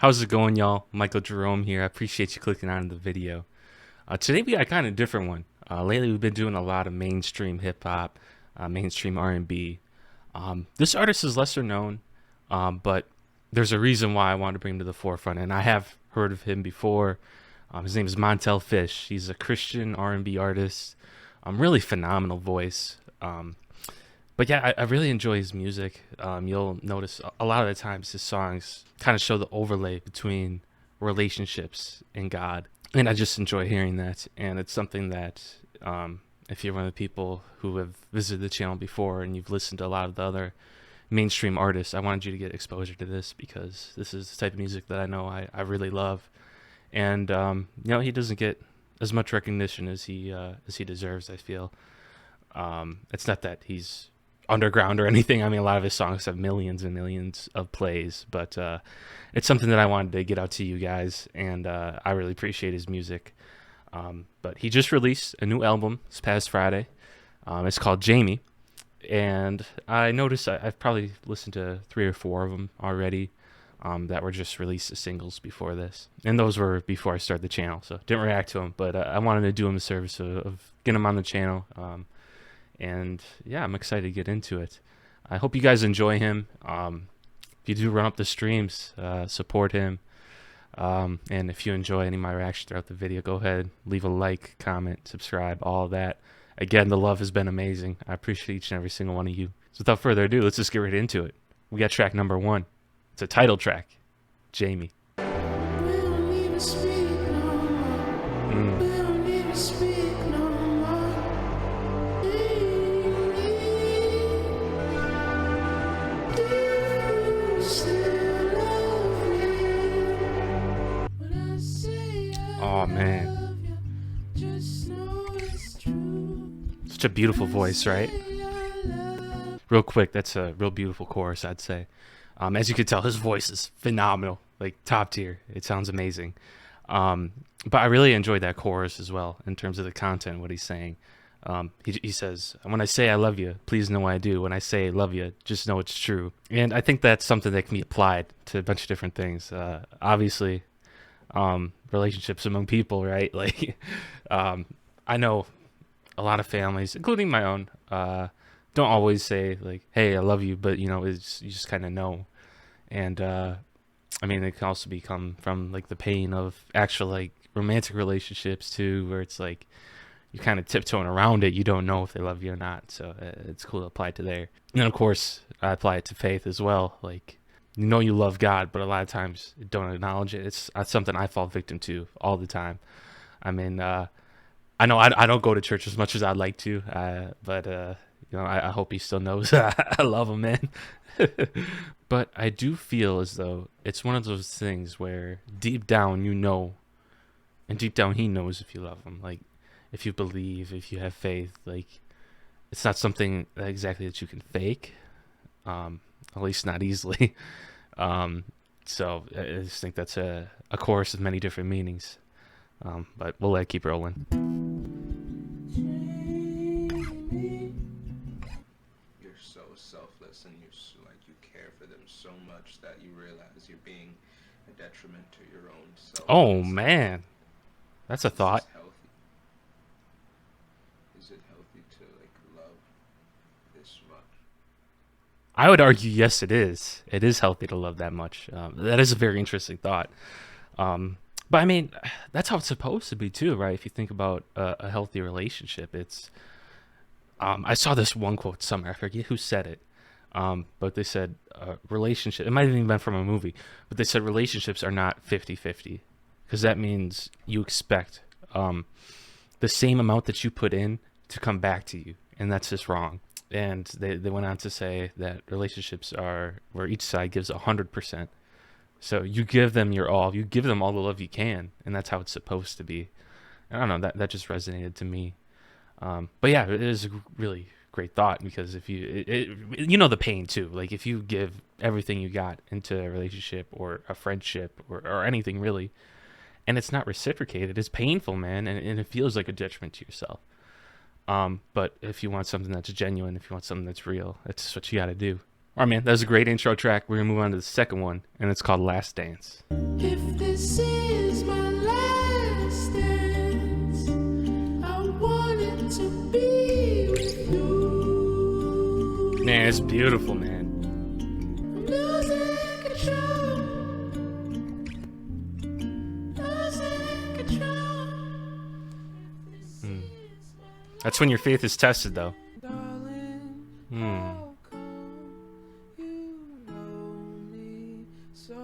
How's it going, y'all? Michael Jerome here. I appreciate you clicking on the video. Today we got kind of a different one. Lately we've been doing a lot of mainstream hip hop, mainstream R&B. This artist is lesser known, but there's a reason why I wanted to bring him to the forefront, and I have heard of him before. His name is Montell Fish. He's a Christian R&B artist. Really phenomenal voice. But yeah, I really enjoy his music. You'll notice a lot of the times his songs kind of show the overlay between relationships and God. And I just enjoy hearing that. And it's something that, if you're one of the people who have visited the channel before and you've listened to a lot of the other mainstream artists, I wanted you to get exposure to this because this is the type of music that I know I really love. And, he doesn't get as much recognition as he deserves, I feel. It's not that he's underground or anything. I mean, a lot of his songs have millions and millions of plays, but it's something that I wanted to get out to you guys, and I really appreciate his music. But he just released a new album this past Friday. It's called Jamie, and I noticed I've probably listened to 3 or 4 of them already that were just released as singles before this, and those were before I started the channel, so didn't react to them, but I wanted to do him a service of getting him on the channel. And yeah, I'm excited to get into it. I hope you guys enjoy him. If you do run up the streams, support him. And if you enjoy any of my reaction throughout the video, go ahead, leave a like, comment, subscribe, all of that. Again, the love has been amazing. I appreciate each and every single one of you. So without further ado, let's just get right into it. We got track number 1. It's a title track, Jamie. Oh man, such a beautiful voice, right? Real quick, that's a real beautiful chorus, I'd say. As you can tell, his voice is phenomenal, like top tier. It sounds amazing. But I really enjoyed that chorus as well in terms of the content, what he's saying. He says, "When I say I love you, please know I do. When I say I love you, just know it's true." And I think that's something that can be applied to a bunch of different things. Obviously, relationships among people, right? Like, I know a lot of families, including my own, don't always say like, "Hey, I love you," but you just kind of know. And I mean, it can also become from like the pain of actual like romantic relationships too, where it's like you're kind of tiptoeing around it. You don't know if they love you or not, so it's cool to apply it to there. And then of course, I apply it to faith as well. Like, you know you love God, but a lot of times you don't acknowledge it. It's something I fall victim to all the time. I mean, I know I don't go to church as much as I'd like to, but I hope he still knows I love him, man. But I do feel as though it's one of those things where deep down you know, and deep down he knows if you love him. Like, if you believe, if you have faith, like, it's not something exactly that you can fake, at least not easily. So I just think that's a chorus of many different meanings. But we'll let it keep rolling. You're so selfless, and you care for them so much that you realize you're being a detriment to your own self. Oh man, that's a thought. Is it healthy to like love this much? I would argue, yes, it is. It is healthy to love that much. That is a very interesting thought. But I mean, that's how it's supposed to be too, right? If you think about a healthy relationship, it's. I saw this one quote somewhere. I forget who said it, but they said relationship. It might have even been from a movie, but they said relationships are not 50-50, because that means you expect the same amount that you put in to come back to you, and that's just wrong. And they went on to say that relationships are where each side gives 100%. So you give them your all, you give them all the love you can, and that's how it's supposed to be. I don't know, that just resonated to me. But yeah, it is a really great thought, because if you know the pain too. Like, if you give everything you got into a relationship or a friendship or anything really, and it's not reciprocated, it's painful, man, and it feels like a detriment to yourself. But if you want something that's genuine, if you want something that's real, that's what you got to do. All right, man, that was a great intro track. We're gonna move on to the second one, and it's called Last Dance. If this is my last dance, I want it to be with you. Man, it's beautiful, man. I'm losing control. Losing control. That's when your faith is tested, though. Darling, Hmm. how come you know me so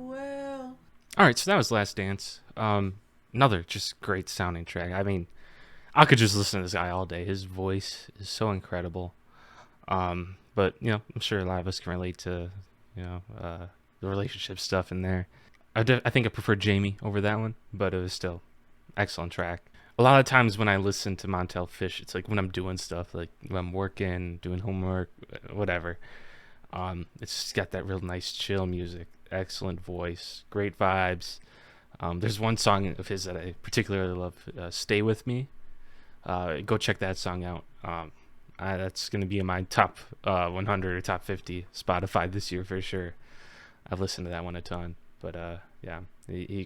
well? All right, so that was Last Dance. Another just great sounding track. I mean, I could just listen to this guy all day. His voice is so incredible. But you know, I'm sure a lot of us can relate to, you know, the relationship stuff in there. I think I preferred Jamie over that one, but it was still excellent track. A lot of times when I listen to Montell Fish, it's like when I'm doing stuff, like when I'm working, doing homework, whatever. It's just got that real nice chill music, excellent voice, great vibes. There's one song of his that I particularly love, "Stay With Me." Go check that song out. That's going to be in my top 100 or top 50 Spotify this year for sure. I've listened to that one a ton. But yeah,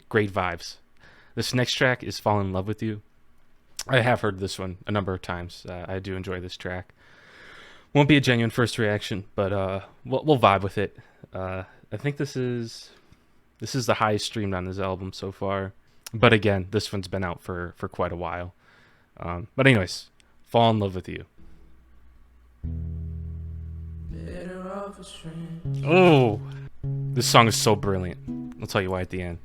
great vibes. This next track is "Fall in Love with You." I have heard this one a number of times. I do enjoy this track. Won't be a genuine first reaction, but we'll vibe with it. I think this is the highest streamed on this album so far. But again, this one's been out for quite a while. But anyways, "Fall in Love with You." Better off a stranger. Oh, this song is so brilliant. I'll tell you why at the end.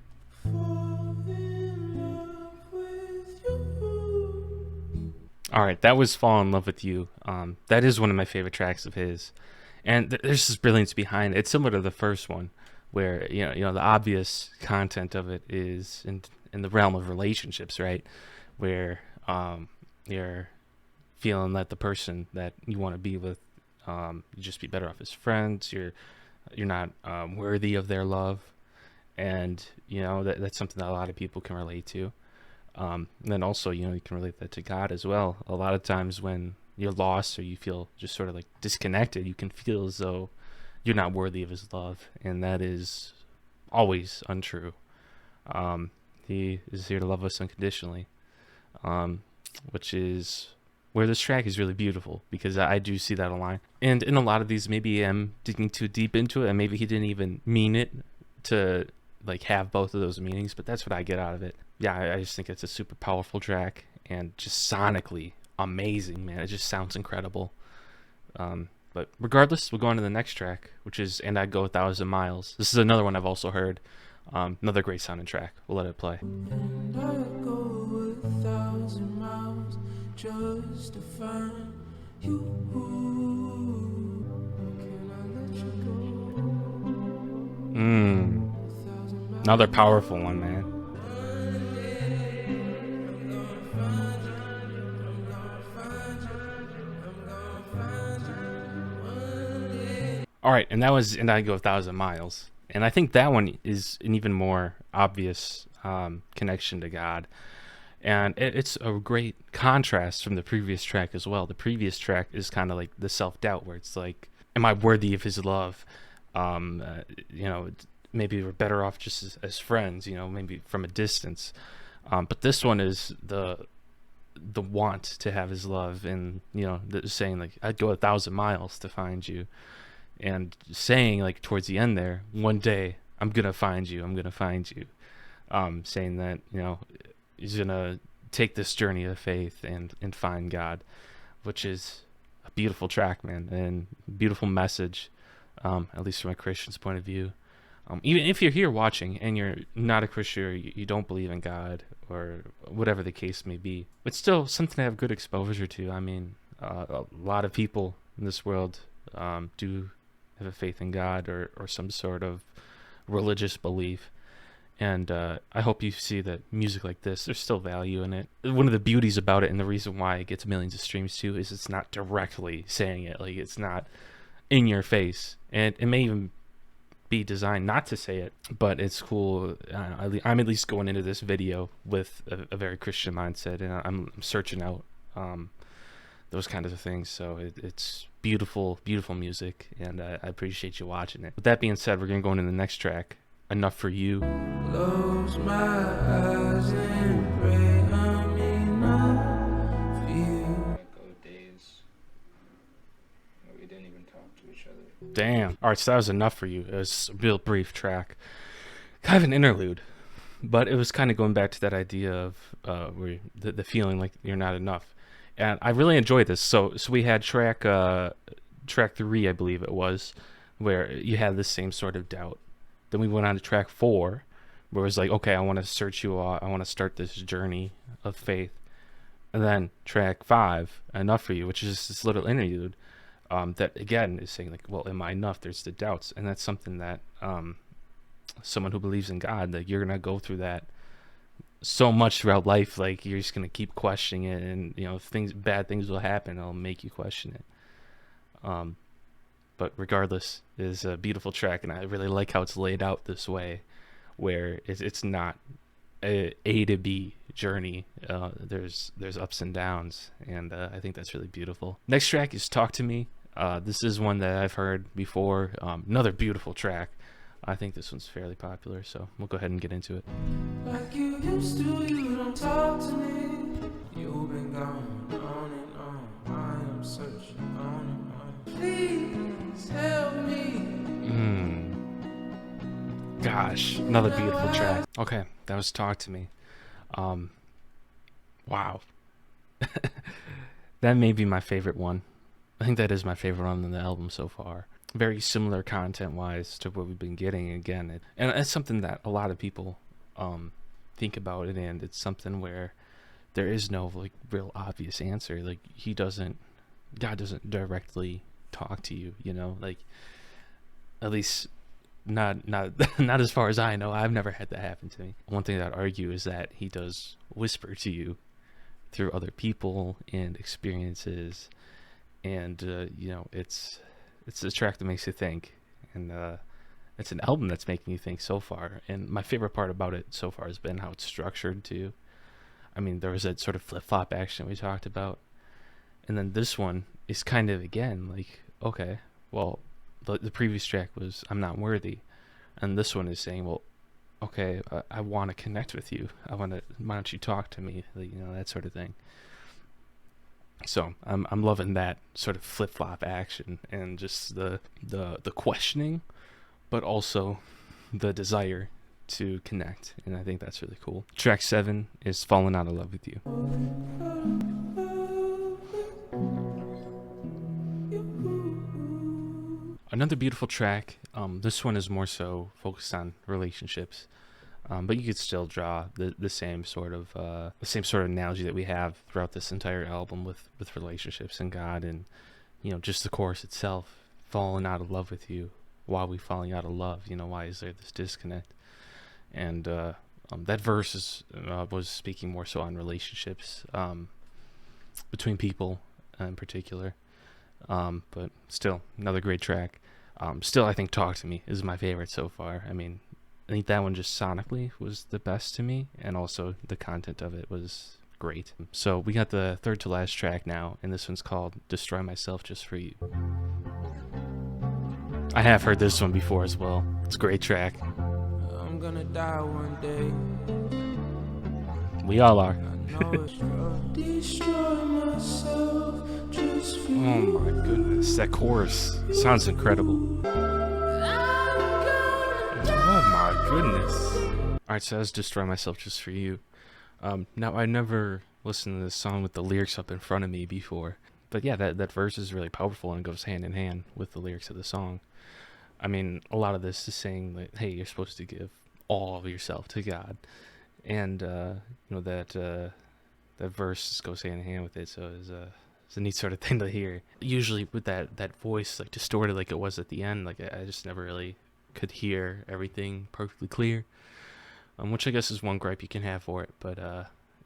Fall in love with you. All right, that was "Fall in Love with You." That is one of my favorite tracks of his, and there's this brilliance behind it. It's similar to the first one, where you know the obvious content of it is in the realm of relationships, right? Where you're feeling that the person that you want to be with, you just be better off as friends. You're not worthy of their love, and you know that's something that a lot of people can relate to. And then also, you know, you can relate that to God as well. A lot of times when you're lost or you feel just sort of like disconnected, you can feel as though you're not worthy of his love, and that is always untrue. He is here to love us unconditionally, which is where this track is really beautiful, because I do see that a line. And in a lot of these, maybe I'm digging too deep into it, and maybe he didn't even mean it to like have both of those meanings, but that's what I get out of it. Yeah, I just think it's a super powerful track, and just sonically amazing, man. It just sounds incredible. But regardless, we'll go on to the next track, which is "And I'd Go 1,000 Miles." This is another one I've also heard. Another great sounding track. We'll let it play. And I'd go 1,000 miles just to find you. Can I let you go? 1,000 miles. Another powerful one, man. All right, and that was "And I Go 1,000 Miles," and I think that one is an even more obvious connection to God, and it's a great contrast from the previous track as well. The previous track is kind of like the self-doubt, where it's like, am I worthy of his love? You know, maybe we're better off just as friends, you know, maybe from a distance. But this one is the want to have his love, and you know, saying like, I'd go 1,000 miles to find you, and saying like towards the end there, one day I'm gonna find you, I'm gonna find you. Saying that, you know, he's gonna take this journey of faith and find God, which is a beautiful track, man, and beautiful message, at least from a Christian's point of view. Even if you're here watching and you're not a Christian, or you don't believe in God, or whatever the case may be, it's still something to have good exposure to. I mean, a lot of people in this world do have a faith in God, or some sort of religious belief. And I hope you see that music like this, there's still value in it. One of the beauties about it, and the reason why it gets millions of streams too, is it's not directly saying it. Like, it's not in your face. And it may even be designed not to say it, but it's cool. I'm at least going into this video with a very Christian mindset, and I'm searching out those kinds of things. So it's beautiful, beautiful music, and I appreciate you watching it. With that being said, we're gonna go into the next track, Enough for You. Close my eyes and pray I'm enough for you. Go days where we didn't even talk to each other. Damn. All right, so that was Enough for You. It was a real brief track, kind of an interlude, but it was kind of going back to that idea of where the feeling like you're not enough. And I really enjoyed this. So we had track 3, I believe it was, where you had the same sort of doubt. Then we went on to track 4, where it was like, okay, I want to search you out. I want to start this journey of faith. And then track 5, Enough for You, which is just this little interlude that, again, is saying, like, well, am I enough? There's the doubts. And that's something that someone who believes in God, like, you're going to go through that so much throughout life. Like, you're just going to keep questioning it. And, you know, bad things will happen. It'll make you question it. But regardless, it is a beautiful track, and I really like how it's laid out this way, where it's not a to B journey. There's ups and downs, and I think that's really beautiful. Next track is Talk to Me. This is one that I've heard before. Another beautiful track. I think this one's fairly popular, so we'll go ahead and get into it. Like you used to, you don't talk to me. You've been gone on and on. I am searching on and on. Please help me. Gosh, another beautiful track. Okay, that was Talk to Me. Wow. That may be my favorite one. I think that is my favorite one on the album so far. Very similar content-wise to what we've been getting. Again, and it's something that a lot of people think about it, and it's something where there is no like real obvious answer. Like God doesn't directly talk to you, you know, like at least not as far as I know. I've never had that happen to me. One thing that I'd argue is that he does whisper to you through other people and experiences, and you know, it's a track that makes you think, and it's an album that's making you think so far. And my favorite part about it so far has been how it's structured too. I mean, there was that sort of flip-flop action we talked about, and then this one is kind of, again, like, okay, well, the previous track was I'm Not Worthy, and this one is saying, well, okay, I want to connect with you. Why don't you talk to me? Like, you know, that sort of thing. So I'm loving that sort of flip-flop action, and just the questioning, but also the desire to connect, and I think that's really cool. Track 7 is Falling Out of Love with You. Another beautiful track. This one is more so focused on relationships, but you could still draw the same sort of analogy that we have throughout this entire album with relationships and God, and you know, just the chorus itself, falling out of love with you. Why are we falling out of love? You know, why is there this disconnect? And that verse was speaking more so on relationships between people in particular. But still, another great track. Still, I think Talk to Me is my favorite so far. I mean, I think that one just sonically was the best to me, and also the content of it was great. So we got the third to last track now, and this one's called Destroy Myself Just for You. I have heard this one before as well. It's a great track. I'm gonna die one day. We all are. Destroy myself just for Oh my goodness, that chorus sounds incredible. Oh my goodness. Alright, so that's Destroy Myself Just for You. Now, I never listened to this song with the lyrics up in front of me before, but yeah, that verse is really powerful and goes hand in hand with the lyrics of the song. I mean, a lot of this is saying that, hey, you're supposed to give all of yourself to God, and you know, that verse goes hand in hand with it. So it's a neat sort of thing to hear. Usually with that voice like distorted like it was at the end, like I just never really could hear everything perfectly clear, which I guess is one gripe you can have for it. But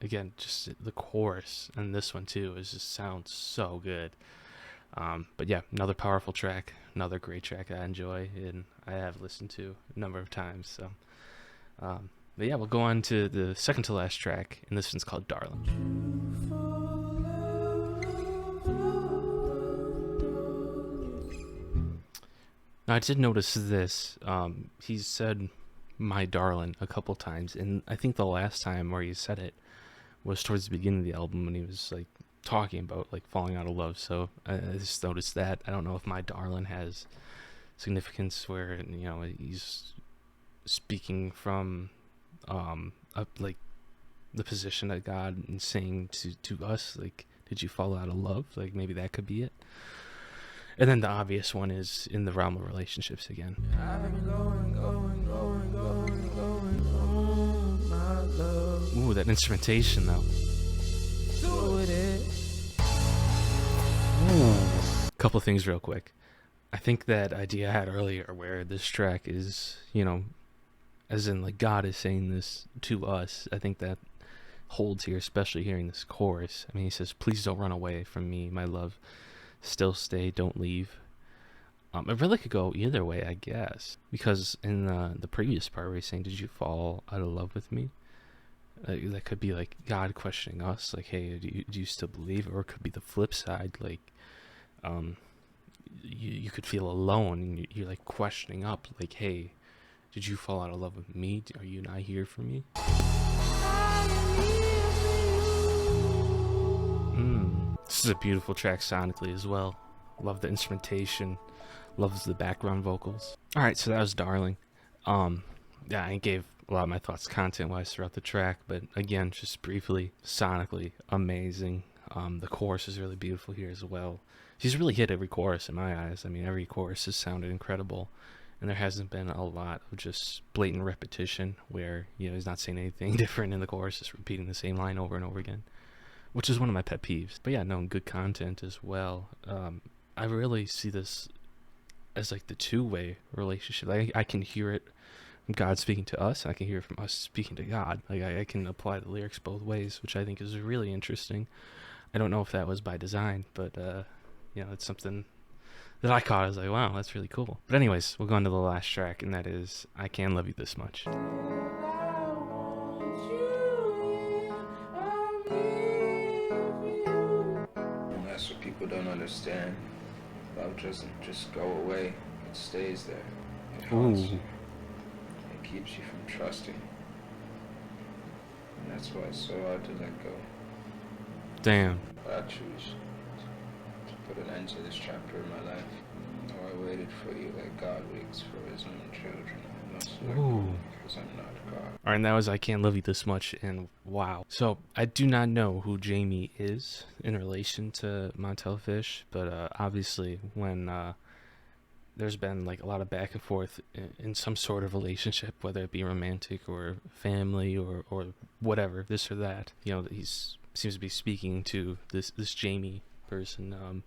again, just the chorus and this one too just sounds so good. But yeah, another powerful track, another great track I enjoy and I have listened to a number of times. So but yeah, we'll go on to the second to last track, and this one's called Darling. Now, I did notice this. He said "my darling" a couple times, and I think the last time where he said it was towards the beginning of the album when he was like talking about like falling out of love. So I just noticed that. I don't know if "my darling" has significance where he's speaking from like the position that God is saying to us, like, did you fall out of love? Like maybe that could be it. And then the obvious one is in the realm of relationships again. I've been going on, my love. Ooh, that instrumentation though. Do it. Couple things real quick. I think that idea I had earlier where this track is, as in like God is saying this to us, I think that holds here, especially hearing this chorus. I mean, he says, "Please don't run away from me, my love. Still stay, don't leave." It really could go either way, I guess, because in the previous part where he's saying, "Did you fall out of love with me?" That could be like God questioning us, like, "Hey, do you still believe?" Or it could be the flip side, like, you could feel alone and you're like questioning up, like, "Hey, did you fall out of love with me? Are you not here for me?" This is a beautiful track sonically as well. Love the instrumentation. Loves the background vocals. Alright, so that was Darling. Yeah, I gave a lot of my thoughts content-wise throughout the track, but again, just briefly, sonically, amazing. The chorus is really beautiful here as well. He's really hit every chorus in my eyes. I mean, every chorus has sounded incredible, and there hasn't been a lot of just blatant repetition where, he's not saying anything different in the chorus, just repeating the same line over and over again, which is one of my pet peeves. But yeah, no, good content as well. I really see this as like the two-way relationship. Like, I can hear it from God speaking to us, and I can hear it from us speaking to God. Like, I can apply the lyrics both ways, which I think is really interesting. I don't know if that was by design, but it's something that I caught. I was like, wow, that's really cool. But anyways, we'll go on to the last track, and that is "I Can't Love You This Much." And that's what people don't understand. Love doesn't just go away. It stays there. It haunts you. It keeps you from trusting. And that's why it's so hard to let go. Damn. But I choose to put an end to this chapter of my life. Though I waited for you like God waits for his own children. I must let go because I'm not God. Alright, and that was "I Can't Love You This Much," and wow. So, I do not know who Jamie is in relation to Montell Fish, but obviously when there's been like a lot of back and forth in some sort of relationship, whether it be romantic or family or whatever, this or that, he's seems to be speaking to this Jamie person,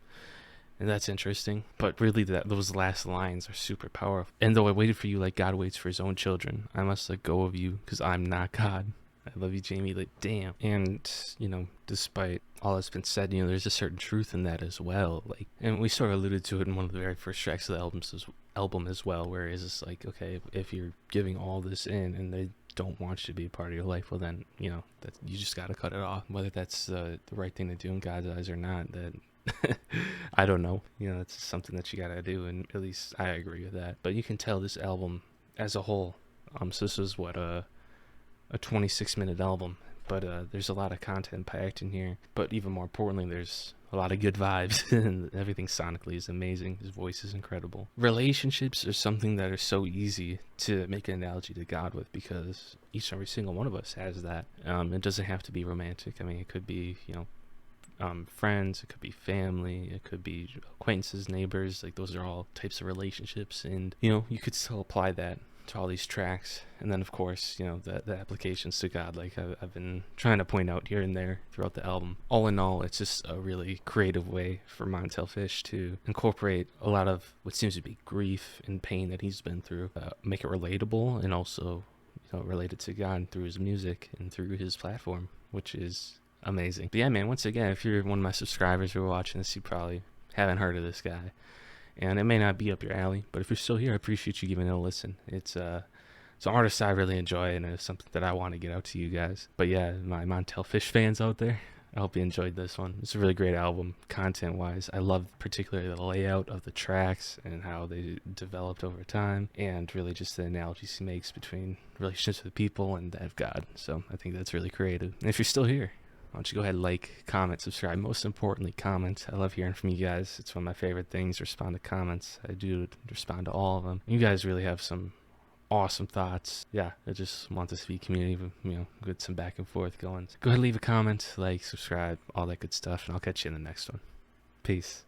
and that's interesting. But really, those last lines are super powerful. "And though I waited for you like God waits for his own children, I must let go of you because I'm not God. I love you, Jamie." Like, damn. And despite all that's been said, there's a certain truth in that as well. Like, and we sort of alluded to it in one of the very first tracks of the album as well, where it's just like, okay, if you're giving all this in and they don't want you to be a part of your life, well then, that you just got to cut it off. Whether that's the right thing to do in God's eyes or not, that I don't know. It's something that you got to do, and at least I agree with that. But you can tell this album as a whole. So this is what a 26-minute album, but there's a lot of content packed in here. But even more importantly, there's a lot of good vibes, and everything sonically is amazing. His voice is incredible. Relationships are something that are so easy to make an analogy to God with, because each and every single one of us has that. It doesn't have to be romantic. I mean, it could be, friends, it could be family, it could be acquaintances, neighbors. Like, those are all types of relationships, and you could still apply that to all these tracks. And then of course, the applications to God, like I've been trying to point out here and there throughout the album. All in all, it's just a really creative way for Montell Fish to incorporate a lot of what seems to be grief and pain that he's been through, make it relatable, and also related to God through his music and through his platform, which is amazing. But yeah, man, once again, if you're one of my subscribers who are watching this, you probably haven't heard of this guy, and it may not be up your alley, but if you're still here, I appreciate you giving it a listen. It's an artist I really enjoy, and it's something that I want to get out to you guys. But yeah, my Montell Fish fans out there, I hope you enjoyed this one. It's a really great album, content-wise. I love particularly the layout of the tracks and how they developed over time, and really just the analogies he makes between relationships with people and that of God. So I think that's really creative. And if you're still here, why don't you go ahead and like, comment, subscribe. Most importantly, comment. I love hearing from you guys. It's one of my favorite things, respond to comments. I do respond to all of them. You guys really have some awesome thoughts. Yeah, I just want this to be a community, with some back and forth going. Go ahead and leave a comment, like, subscribe, all that good stuff, and I'll catch you in the next one. Peace.